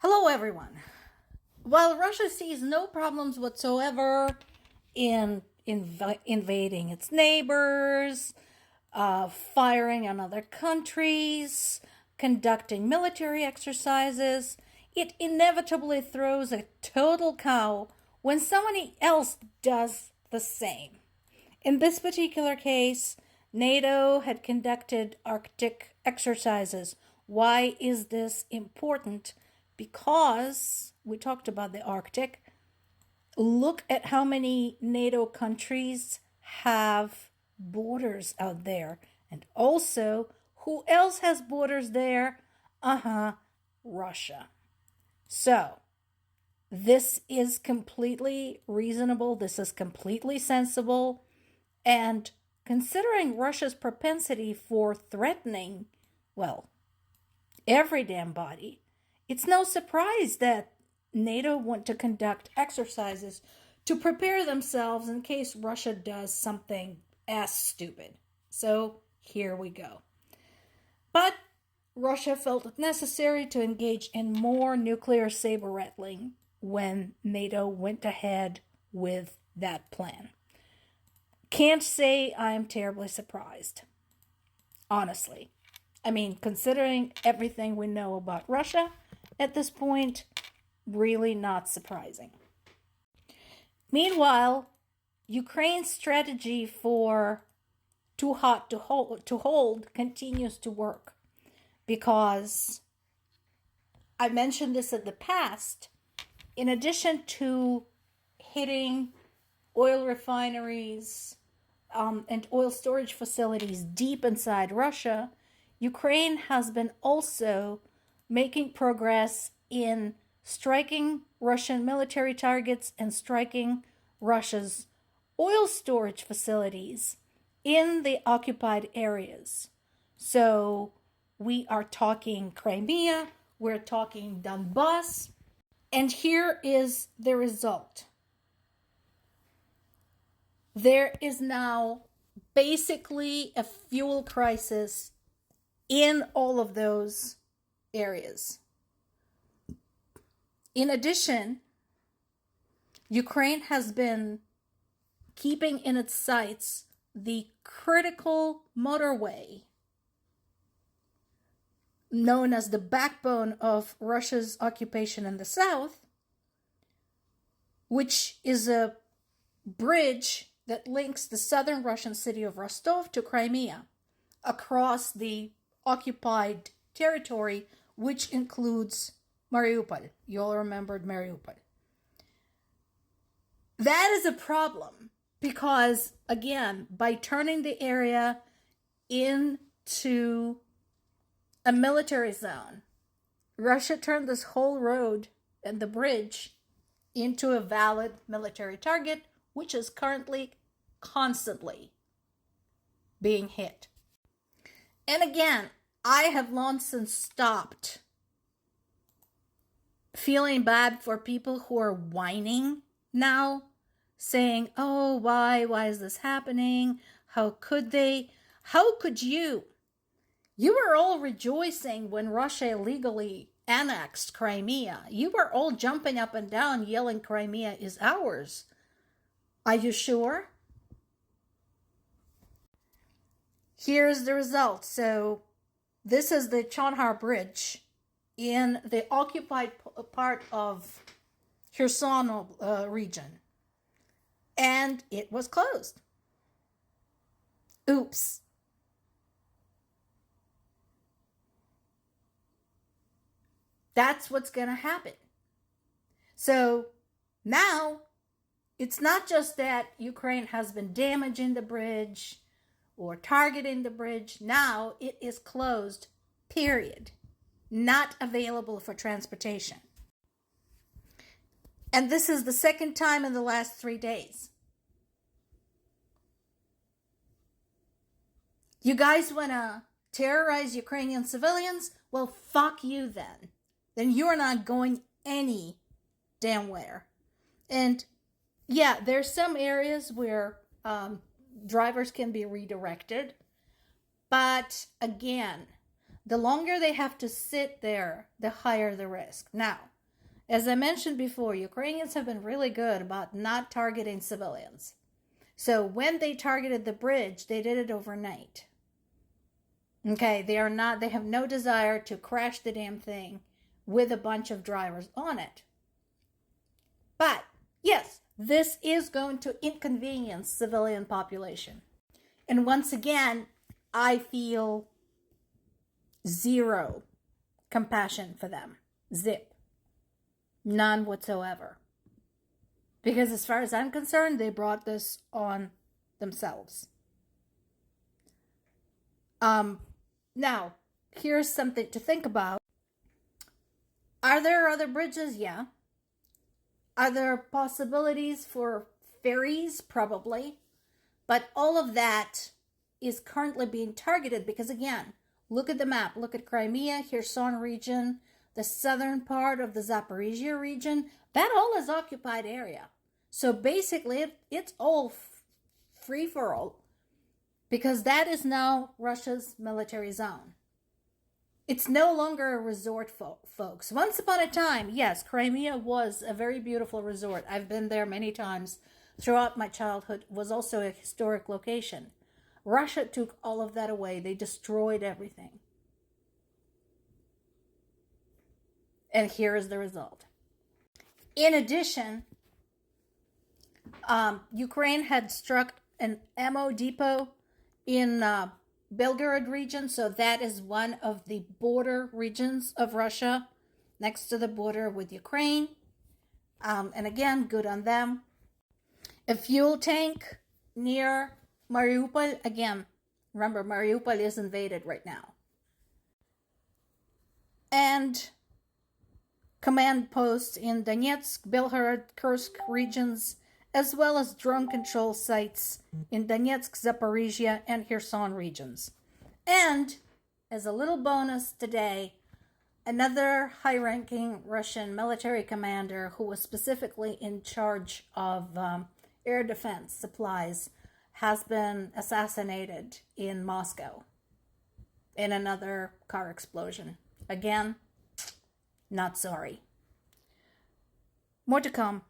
Hello, everyone. While Russia sees no problems whatsoever in invading its neighbors, firing on other countries, conducting military exercises, it inevitably throws a total cow when somebody else does the same. In this particular case, NATO had conducted Arctic exercises. Why is this important? Because we talked about the Arctic. Look at how many NATO countries have borders out there. And also, who else has borders there? Russia. So, this is completely reasonable. This is completely sensible. And considering Russia's propensity for threatening, well, every damn body, it's no surprise that NATO want to conduct exercises to prepare themselves in case Russia does something as stupid. So here we go. But Russia felt it necessary to engage in more nuclear saber rattling when NATO went ahead with that plan. Can't say I'm terribly surprised, honestly. I mean, considering everything we know about Russia at this point, really not surprising. Meanwhile, Ukraine's strategy for too hot to hold continues to work because I mentioned this in the past. In addition to hitting oil refineries and oil storage facilities deep inside Russia, Ukraine has been also making progress in striking Russian military targets and striking Russia's oil storage facilities in the occupied areas. So we are talking Crimea, we're talking Donbass, and here is the result. There is now basically a fuel crisis in all of those areas. In addition, Ukraine has been keeping in its sights the critical motorway known as the backbone of Russia's occupation in the south, which is a bridge that links the southern Russian city of Rostov to Crimea across the occupied territory, which includes Mariupol. You all remembered Mariupol. That is a problem because, again, by turning the area into a military zone, Russia turned this whole road and the bridge into a valid military target, which is currently constantly being hit. And again, I have long since stopped feeling bad for people who are whining now, saying, oh, why is this happening? How could they? How could you? You were all rejoicing when Russia illegally annexed Crimea. You were all jumping up and down, yelling, Crimea is ours. Are you sure? Here's the result. So this is the Chonhar Bridge in the occupied part of Kherson region. And it was closed. Oops. That's what's going to happen. So now it's not just that Ukraine has been damaging the bridge or targeting the bridge. Now it is closed, period. Not available for transportation. And this is the second time in the last 3 days. You guys want to terrorize Ukrainian civilians? Well, fuck you then. Then you're not going any damn where. And yeah, there's some areas where drivers can be redirected. But again, the longer they have to sit there, the higher the risk. Now, as I mentioned before, Ukrainians have been really good about not targeting civilians. So when they targeted the bridge, they did it overnight. Okay, they have no desire to crash the damn thing with a bunch of drivers on it. But yes, this is going to inconvenience civilian population. And once again, I feel zero compassion for them. Zip. None whatsoever. Because as far as I'm concerned, they brought this on themselves. Now, here's something to think about. Are there other bridges? Yeah. Are there possibilities for ferries? Probably. But all of that is currently being targeted because, again, look at the map. Look at Crimea, Kherson region, the southern part of the Zaporizhia region. That all is occupied area. So basically, it's all free for all because that is now Russia's military zone. It's no longer a resort, folks. Once upon a time, yes, Crimea was a very beautiful resort. I've been there many times throughout my childhood. It was also a historic location. Russia took all of that away. They destroyed everything. And here is the result. In addition, Ukraine had struck an ammo depot in Belgorod region. So that is one of the border regions of Russia next to the border with Ukraine. And again, good on them. A fuel tank near Mariupol. Again, remember, Mariupol is invaded right now. And command posts in Donetsk, Belgorod, Kursk regions, as well as drone control sites in Donetsk, Zaporizhia, and Kherson regions. And as a little bonus today, another high-ranking Russian military commander who was specifically in charge of air defense supplies has been assassinated in Moscow in another car explosion. Again, not sorry. More to come.